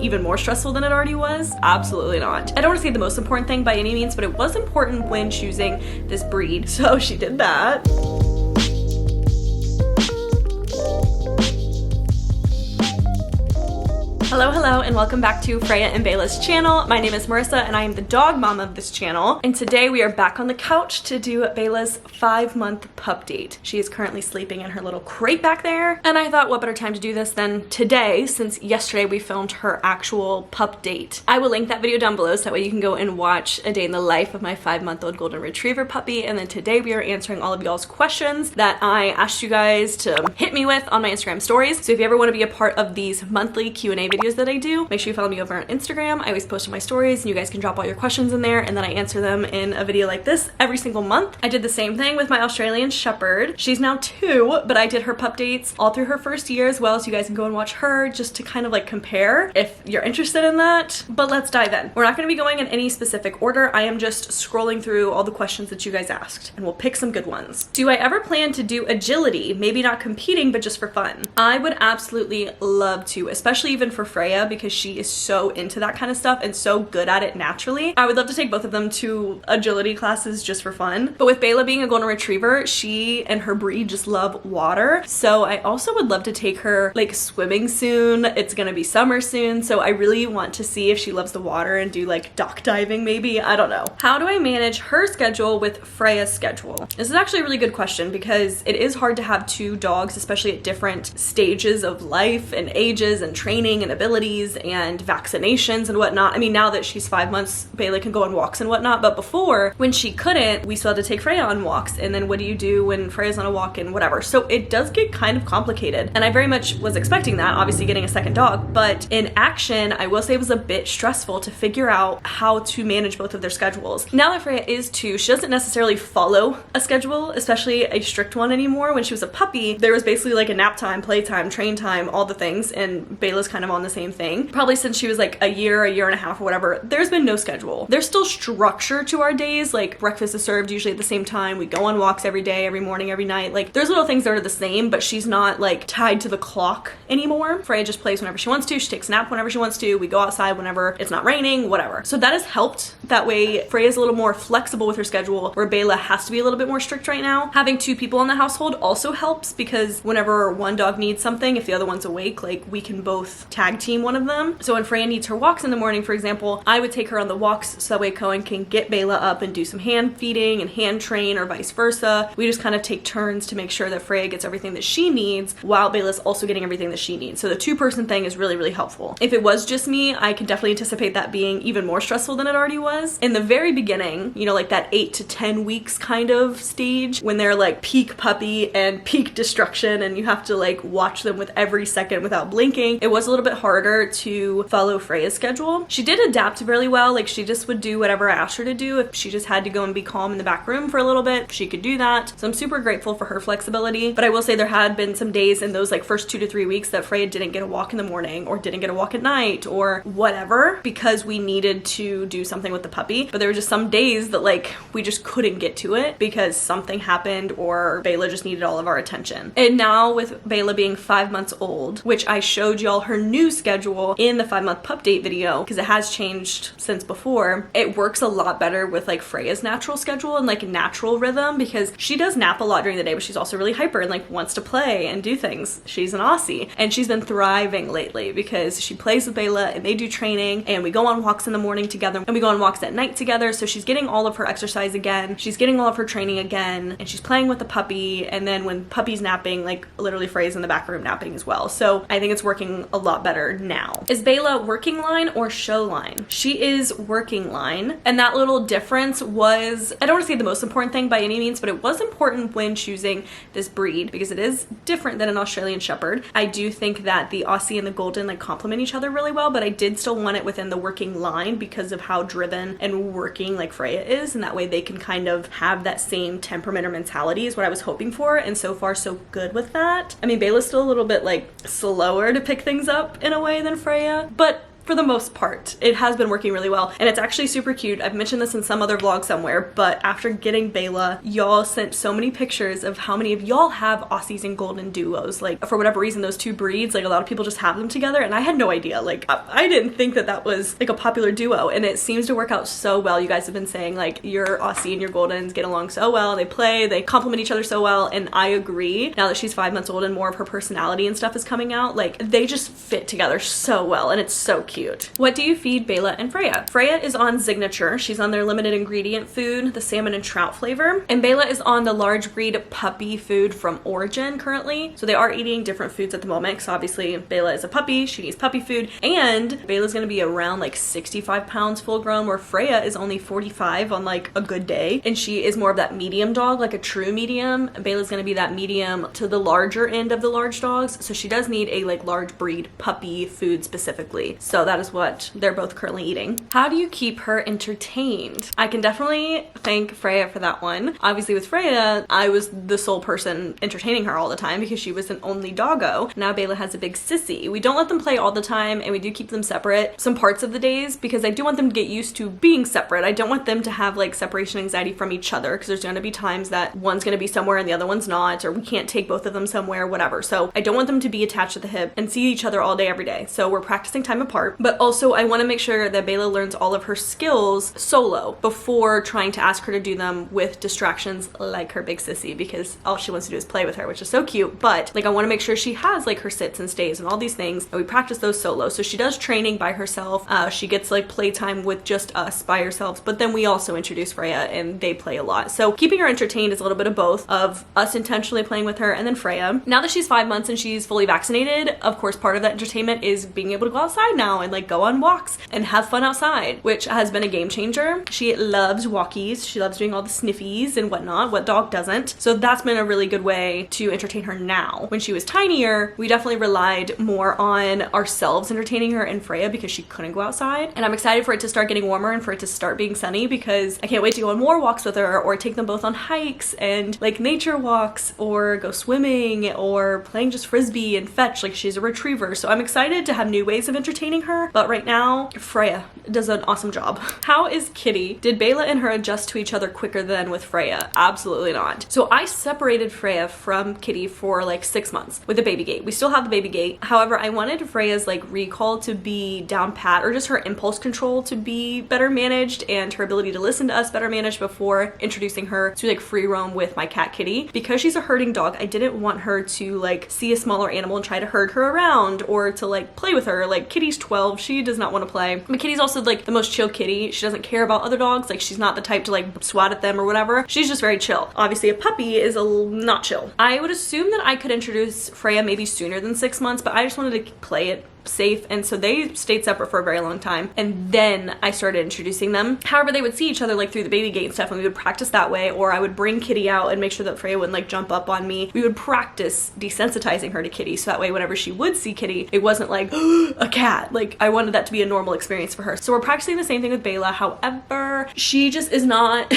even more stressful than it already was? Absolutely not. I don't want to say the most important thing by any means, but it was important when choosing this breed. So she did that. Hello, and welcome back to Freya and Beyla's channel. My name is Marissa, and I am the dog mom of this channel. And today we are back on the couch to do Beyla's 5-month pup date. She is currently sleeping in her little crate back there. And I thought, what better time to do this than today, since yesterday we filmed her actual pup date. I will link that video down below so that way you can go and watch a day in the life of my 5-month-old golden retriever puppy. And then today we are answering all of y'all's questions that I asked you guys to hit me with on my Instagram stories. So if you ever want to be a part of these monthly Q&A videos that I do, make sure you follow me over on Instagram. I always post on my stories and you guys can drop all your questions in there and then I answer them in a video like this every single month. I did the same thing with my Australian Shepherd. She's now 2, but I did her pup dates all through her first year as well, so you guys can go and watch her just to kind of like compare if you're interested in that. But let's dive in. We're not going to be going in any specific order. I am just scrolling through all the questions that you guys asked and we'll pick some good ones. Do I ever plan to do agility? Maybe not competing, but just for fun. I would absolutely love to, especially even for Freya, because she is so into that kind of stuff and so good at it naturally. I would love to take both of them to agility classes just for fun. But with Beyla being a golden retriever, she and her breed just love water. So I also would love to take her like swimming soon. It's gonna be summer soon. So I really want to see if she loves the water and do like dock diving maybe. I don't know. How do I manage her schedule with Freya's schedule? This is actually a really good question because it is hard to have 2 dogs, especially at different stages of life and ages and training and abilities and vaccinations and whatnot. I mean, now that she's 5 months, Beyla can go on walks and whatnot, but before, when she couldn't, we still had to take Freya on walks, and then what do you do when Freya's on a walk and whatever? So it does get kind of complicated, and I very much was expecting that, obviously getting a second dog, but in action, I will say it was a bit stressful to figure out how to manage both of their schedules. Now that Freya is 2, she doesn't necessarily follow a schedule, especially a strict one anymore. When she was a puppy, there was basically like a nap time, playtime, train time, all the things, and Beyla's kind of on the same thing. Probably since she was like a year and a half or whatever, there's been no schedule. There's still structure to our days, like breakfast is served usually at the same time. We go on walks every day, every morning, every night. Like there's little things that are the same, but she's not like tied to the clock anymore. Freya just plays whenever she wants to. She takes a nap whenever she wants to. We go outside whenever it's not raining, whatever. So that has helped. That way Freya's a little more flexible with her schedule, where Beyla has to be a little bit more strict right now. Having 2 people in the household also helps because whenever one dog needs something, if the other one's awake, like we can both tag team one of them. So when Freya needs her walks in the morning, for example, I would take her on the walks so that way Cohen can get Beyla up and do some hand feeding and hand train or vice versa. We just kind of take turns to make sure that Freya gets everything that she needs while Beyla's also getting everything that she needs. So the 2-person thing is really, really helpful. If it was just me, I can definitely anticipate that being even more stressful than it already was. In the very beginning, you know, like that 8 to 10 weeks kind of stage when they're like peak puppy and peak destruction and you have to like watch them with every second without blinking, it was a little bit harder to follow Freya's schedule. She did adapt really well. Like she just would do whatever I asked her to do. If she just had to go and be calm in the back room for a little bit, she could do that. So I'm super grateful for her flexibility. But I will say there had been some days in those like first 2 to 3 weeks that Freya didn't get a walk in the morning or didn't get a walk at night or whatever because we needed to do something with the puppy. But there were just some days that like we just couldn't get to it because something happened or Beyla just needed all of our attention. And now with Beyla being 5 months old, which I showed y'all her new schedule in the 5-month pup date video because it has changed since before, it works a lot better with like Freya's natural schedule and like natural rhythm because she does nap a lot during the day, but she's also really hyper and like wants to play and do things. She's an Aussie and she's been thriving lately because she plays with Beyla and they do training and we go on walks in the morning together and we go on walks at night together. So she's getting all of her exercise again, she's getting all of her training again, and she's playing with the puppy. And then when puppy's napping, like literally Freya's in the back room napping as well. So I think it's working a lot better now. Is Beyla working line or show line? She is working line, and that little difference was, I don't want to say the most important thing by any means, but it was important when choosing this breed because it is different than an Australian Shepherd. I do think that the Aussie and the Golden like complement each other really well, but I did still want it within the working line because of how driven and working like Freya is, and that way they can kind of have that same temperament or mentality is what I was hoping for, and so far so good with that. I mean, Beyla's still a little bit like slower to pick things up in a way than Freya, but for the most part. It has been working really well, and it's actually super cute. I've mentioned this in some other vlog somewhere, but after getting Beyla, y'all sent so many pictures of how many of y'all have Aussies and Golden duos. Like, for whatever reason, those two breeds, like a lot of people just have them together, and I had no idea. Like, I didn't think that that was like a popular duo, and it seems to work out so well. You guys have been saying like your Aussie and your Goldens get along so well, they play, they complement each other so well, and I agree. Now that she's 5 months old and more of her personality and stuff is coming out, like they just fit together so well, and it's so cute. What do you feed Beyla and Freya? Freya is on Signature. She's on their limited ingredient food, the salmon and trout flavor, and Beyla is on the large breed puppy food from Origin currently. So they are eating different foods at the moment, because obviously Beyla is a puppy, she needs puppy food, and Beyla's gonna be around like 65 pounds full grown, where Freya is only 45 on like a good day, and she is more of that medium dog, like a true medium. Beyla's gonna be that medium to the larger end of the large dogs, so she does need a like large breed puppy food specifically. So that is what they're both currently eating. How do you keep her entertained? I can definitely thank Freya for that one. Obviously with Freya, I was the sole person entertaining her all the time because she was an only doggo. Now Beyla has a big sissy. We don't let them play all the time, and we do keep them separate some parts of the days because I do want them to get used to being separate. I don't want them to have like separation anxiety from each other, because there's going to be times that one's going to be somewhere and the other one's not, or we can't take both of them somewhere, whatever. So I don't want them to be attached at the hip and see each other all day every day. So we're practicing time apart, but also I want to make sure that Beyla learns all of her skills solo before trying to ask her to do them with distractions like her big sissy, because all she wants to do is play with her, which is so cute. But like I want to make sure she has like her sits and stays and all these things, and we practice those solo. So she does training by herself. She gets like playtime with just us by herself, but then we also introduce Freya and they play a lot. So keeping her entertained is a little bit of both, of us intentionally playing with her and then Freya. Now that she's 5 months and she's fully vaccinated, of course part of that entertainment is being able to go outside now and like go on walks and have fun outside, which has been a game changer. She loves walkies, she loves doing all the sniffies and whatnot. What dog doesn't? So that's been a really good way to entertain her now. When she was tinier, we definitely relied more on ourselves entertaining her and Freya because she couldn't go outside, and I'm excited for it to start getting warmer and for it to start being sunny, because I can't wait to go on more walks with her, or take them both on hikes and like nature walks, or go swimming, or playing just frisbee and fetch. Like, she's a retriever, so I'm excited to have new ways of entertaining her. But right now Freya does an awesome job. How is Kitty? Did Beyla and her adjust to each other quicker than with Freya? Absolutely not. So I separated Freya from Kitty for like 6 months with the baby gate. We still have the baby gate. However, I wanted Freya's like recall to be down pat, or just her impulse control to be better managed, and her ability to listen to us better managed before introducing her to like free roam with my cat Kitty. Because she's a herding dog, I didn't want her to like see a smaller animal and try to herd her around, or to like play with her. Like, Kitty's 12, she does not want to play. But Kitty's also like the most chill kitty. She doesn't care about other dogs. Like, she's not the type to like swat at them or whatever. She's just very chill. Obviously a puppy is not chill. I would assume that I could introduce Freya maybe sooner than 6 months, but I just wanted to play it safe, and so they stayed separate for a very long time, and then I started introducing them. However, they would see each other like through the baby gate and stuff, and we would practice that way, or I would bring Kitty out and make sure that Freya wouldn't like jump up on me. We would practice desensitizing her to Kitty, so that way whenever she would see Kitty, it wasn't like a cat. Like, I wanted that to be a normal experience for her. So we're practicing the same thing with Beyla. However, she just is not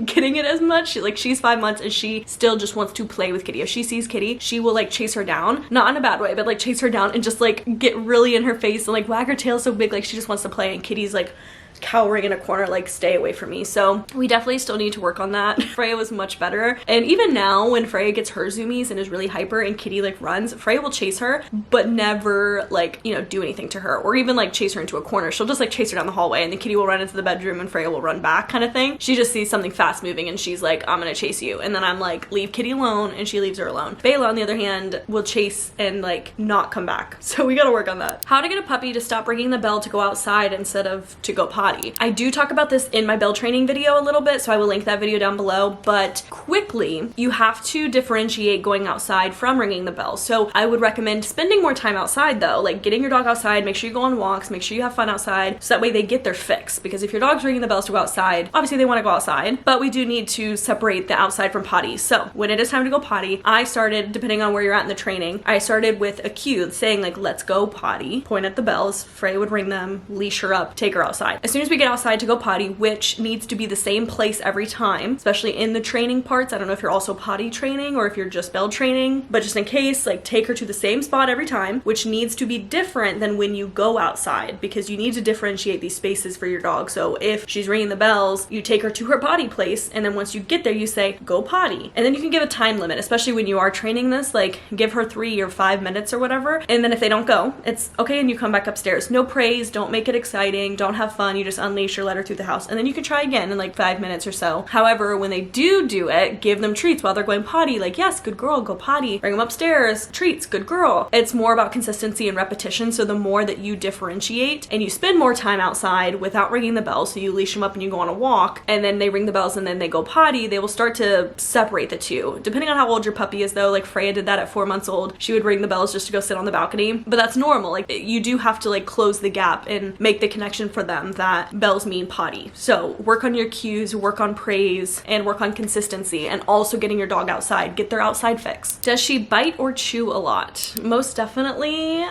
getting it as much. She's 5 months and she still just wants to play with Kitty. If she sees Kitty, she will like chase her down, not in a bad way, but like chase her down and just like get really in her face and like wag her tail so big, like she just wants to play, and Kitty's like cowering in a corner, like, stay away from me. So we definitely still need to work on that. Freya was much better, and even now when Freya gets her zoomies and is really hyper and Kitty like runs, Freya will chase her but never like, you know, do anything to her, or even like chase her into a corner. She'll just like chase her down the hallway, and then Kitty will run into the bedroom and Freya will run back, kind of thing. She just sees something fast moving and she's like, I'm gonna chase you, and then I'm like, leave Kitty alone, and she leaves her alone. Beyla, on the other hand, will chase and like not come back. So we gotta work on that. How to get a puppy to stop ringing the bell to go outside instead of to go potty. I do talk about this in my bell training video a little bit, so I will link that video down below, but quickly, you have to differentiate going outside from ringing the bell. So I would recommend spending more time outside though, like getting your dog outside, make sure you go on walks, make sure you have fun outside, so that way they get their fix. Because if your dog's ringing the bells to go outside, obviously they want to go outside, but we do need to separate the outside from potty. So when it is time to go potty, I started, depending on where you're at in the training, I started with a cue saying like, let's go potty, point at the bells, Freya would ring them, leash her up, take her outside. As soon soon as we get outside to go potty, which needs to be the same place every time, especially in the training parts. I don't know if you're also potty training or if you're just bell training, but just in case, like, take her to the same spot every time, which needs to be different than when you go outside, because you need to differentiate these spaces for your dog. So if she's ringing the bells, you take her to her potty place, and then once you get there, you say, go potty. And then you can give a time limit, especially when you are training this, like give her 3 or 5 minutes or whatever. And then if they don't go, it's okay, and you come back upstairs. No praise, don't make it exciting, don't have fun, you just unleash her, let her through the house, and then you can try again in like 5 minutes or so. However, when they do it, give them treats while they're going potty, like, yes, good girl, go potty, bring them upstairs, treats, good girl. It's more about consistency and repetition. So the more that you differentiate and you spend more time outside without ringing the bell, so you leash them up and you go on a walk, and then they ring the bells and then they go potty, they will start to separate the two. Depending on how old your puppy is though, like Freya did that at 4 months old. She would ring the bells just to go sit on the balcony, but that's normal. Like, you do have to like close the gap and make the connection for them that bells mean potty. So work on your cues, work on praise, and work on consistency, and also getting your dog outside. Get their outside fix. Does she bite or chew a lot? Most definitely.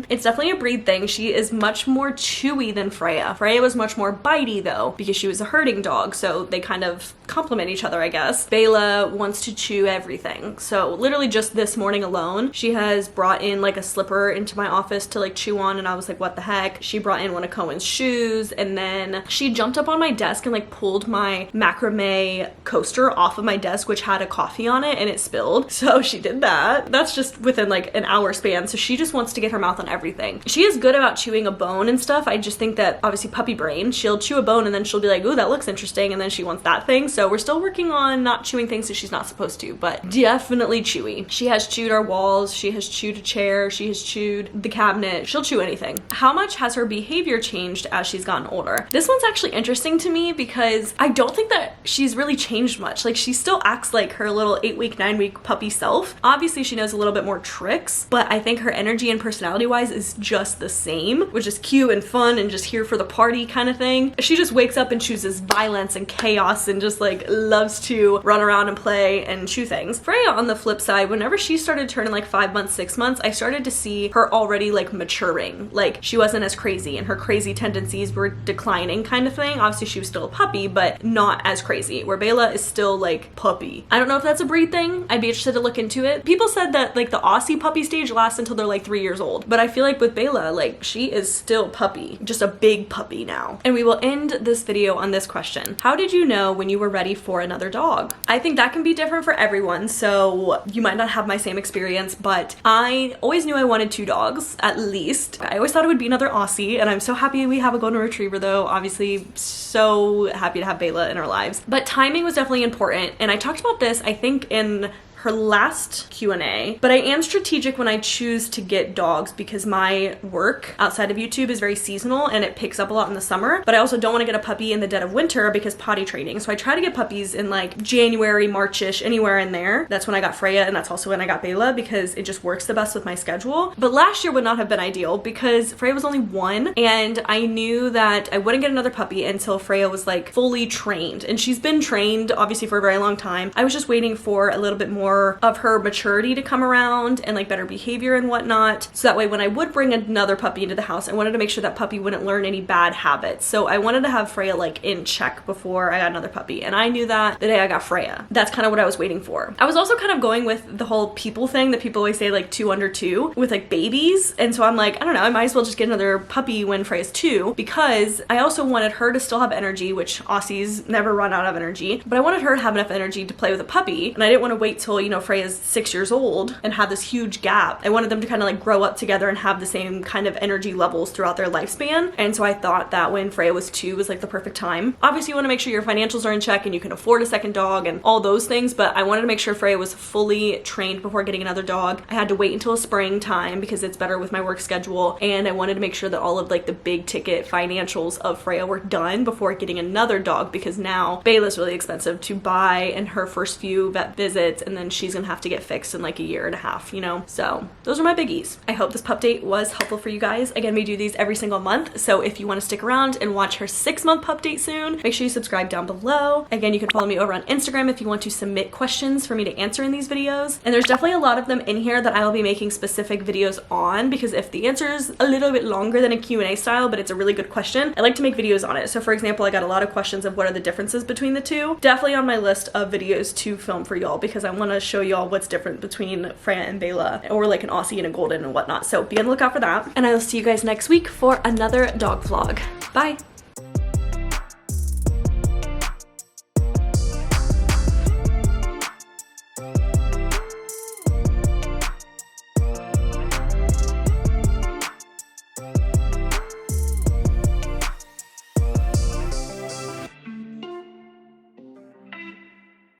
It's definitely a breed thing. She is much more chewy than Freya. Freya was much more bitey though, because she was a herding dog, so they kind of complement each other, I guess. Beyla wants to chew everything. So literally just this morning alone, she has brought in like a slipper into my office to like chew on, and I was like, what the heck? She brought in one of Cohen's shoes, and then she jumped up on my desk and like pulled my macrame coaster off of my desk, which had a coffee on it, and it spilled. So she did that. That's just within like an hour span. So she just wants to get her mouth on everything. She is good about chewing a bone and stuff. I just think that obviously puppy brain, she'll chew a bone and then she'll be like, ooh, that looks interesting, and then she wants that thing. So we're still working on not chewing things that she's not supposed to, but definitely chewy. She has chewed our walls, she has chewed a chair, she has chewed the cabinet. She'll chew anything. How much has her behavior changed as she's gotten older? This one's actually interesting to me because I don't think that she's really changed much. Like, she still acts like her little 8-week, 9-week puppy self. Obviously she knows a little bit more tricks, but I think her energy and personality wise is just the same, which is cute and fun and just here for the party kind of thing. She just wakes up and chooses violence and chaos and just like loves to run around and play and chew things. Freya, on the flip side, whenever she started turning like 5 months, 6 months, I started to see her already like maturing. Like, she wasn't as crazy and her crazy tendencies were declining kind of thing. Obviously she was still a puppy, but not as crazy, where Beyla is still like puppy. I don't know if that's a breed thing. I'd be interested to look into it. People said that like the Aussie puppy stage lasts until they're like 3 years old, but I feel like with Beyla, like, she is still puppy, just a big puppy now. And we will end this video on this question. How did you know when you were ready for another dog? I think that can be different for everyone, so you might not have my same experience, but I always knew I wanted 2 dogs, at least. I always thought it would be another Aussie, and I'm so happy we have a golden retriever though. Obviously so happy to have Beyla in our lives. But timing was definitely important, and I talked about this, I think, in her last Q&A, but I am strategic when I choose to get dogs because my work outside of YouTube is very seasonal and it picks up a lot in the summer, but I also don't want to get a puppy in the dead of winter because potty training. So I try to get puppies in like January, March-ish, anywhere in there. That's when I got Freya, and that's also when I got Beyla because it just works the best with my schedule. But last year would not have been ideal because Freya was only 1, and I knew that I wouldn't get another puppy until Freya was like fully trained, and she's been trained obviously for a very long time. I was just waiting for a little bit more of her maturity to come around and like better behavior and whatnot, so that way when I would bring another puppy into the house, I wanted to make sure that puppy wouldn't learn any bad habits. So I wanted to have Freya like in check before I got another puppy, and I knew that the day I got Freya. That's kind of what I was waiting for. I was also kind of going with the whole people thing that people always say, like 2 under 2 with like babies, and so I'm like, I don't know, I might as well just get another puppy when Freya's 2, because I also wanted her to still have energy, which Aussies never run out of energy, but I wanted her to have enough energy to play with a puppy, and I didn't want to wait till, you know, Freya's 6 years old and have this huge gap. I wanted them to kind of like grow up together and have the same kind of energy levels throughout their lifespan, and so I thought that when Freya was 2 was like the perfect time. Obviously you want to make sure your financials are in check and you can afford a second dog and all those things, but I wanted to make sure Freya was fully trained before getting another dog. I had to wait until springtime because it's better with my work schedule, and I wanted to make sure that all of like the big ticket financials of Freya were done before getting another dog, because now Beyla's really expensive to buy, and her first few vet visits and then and she's gonna have to get fixed in like a year and a half, you know? So those are my biggies. I hope this pup date was helpful for you guys. Again, we do these every single month, so if you want to stick around and watch her 6-month pup date soon, make sure you subscribe down below. Again, you can follow me over on Instagram if you want to submit questions for me to answer in these videos. And there's definitely a lot of them in here that I will be making specific videos on, because if the answer is a little bit longer than a Q&A style, but it's a really good question, I like to make videos on it. So for example, I got a lot of questions of what are the differences between the two. Definitely on my list of videos to film for y'all, because I want to show y'all what's different between Freya and Beyla, or like an Aussie and a Golden and whatnot. So be on the lookout for that. And I will see you guys next week for another dog vlog. Bye.